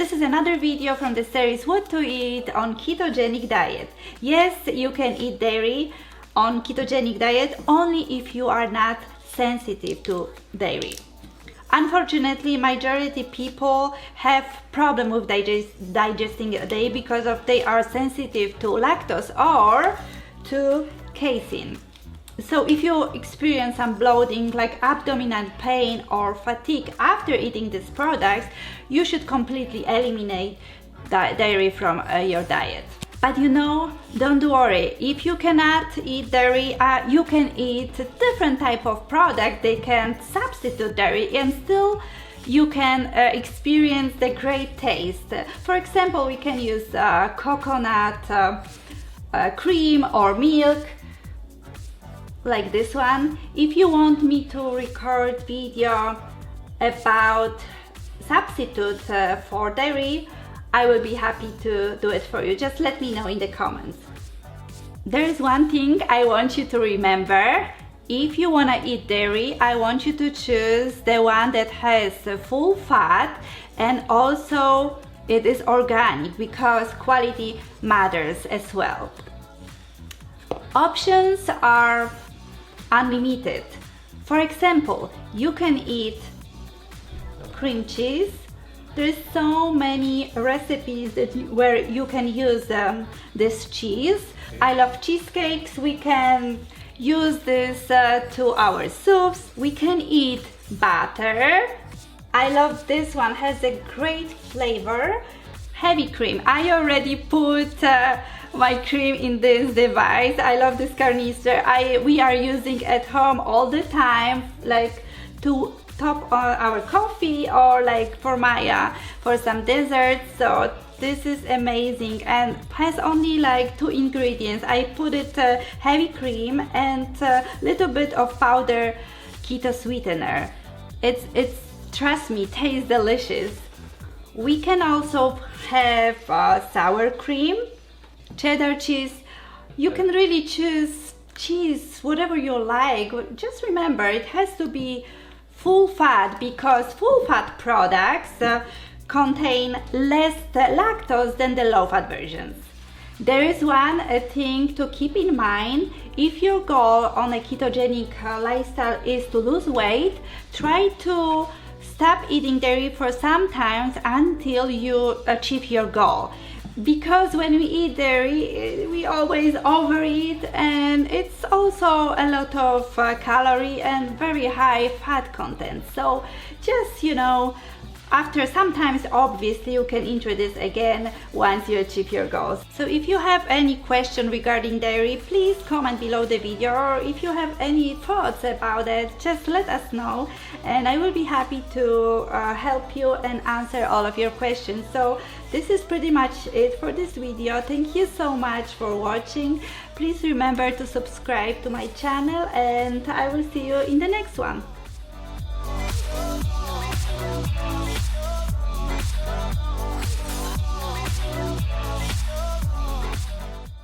this is another video from the series What to Eat on Ketogenic Diet. Yes, you can eat dairy on ketogenic diet only if you are not sensitive to dairy. Unfortunately, majority people have problem with digesting dairy because of they are sensitive to lactose or to casein. So if you experience some bloating like abdominal pain or fatigue after eating these products, you should completely eliminate dairy from your diet. But don't worry, if you cannot eat dairy, you can eat different type of product. They can substitute dairy and still you can experience the great taste. For example, we can use coconut cream or milk, like this one. If you want me to record video about substitute for dairy, I will be happy to do it for you. Just let me know in the comments. There is one thing I want you to remember. If you want to eat dairy, I want you to choose the one that has full fat and also it is organic, because quality matters as well. Options are unlimited. For example, you can eat cream cheese. There's so many recipes where you can use this cheese. I love cheesecakes. We can use this to our soups. We can eat butter. I love this one, has a great flavor. Heavy cream. I already put my cream in this device. I love this canister. We are using at home all the time, like to top our coffee or like for some desserts. So this is amazing and has only like 2 ingredients. I put it heavy cream and little bit of powder keto sweetener. It's trust me, tastes delicious. We can also have sour cream, cheddar cheese. You can really choose cheese, whatever you like. Just remember, it has to be full fat, because full fat products contain less lactose than the low fat versions. There is one thing to keep in mind. If your goal on a ketogenic lifestyle is to lose weight, try to stop eating dairy for some time until you achieve your goal. Because when we eat dairy, we always overeat, and it's also a lot of calorie and very high fat content. So just, after sometimes obviously you can introduce again once you achieve your goals. So if you have any question regarding dairy, please comment below the video, or if you have any thoughts about it, just let us know and I will be happy to help you and answer all of your questions. So this is pretty much it for this video. Thank you so much for watching. Please remember to subscribe to my channel and I will see you in the next one.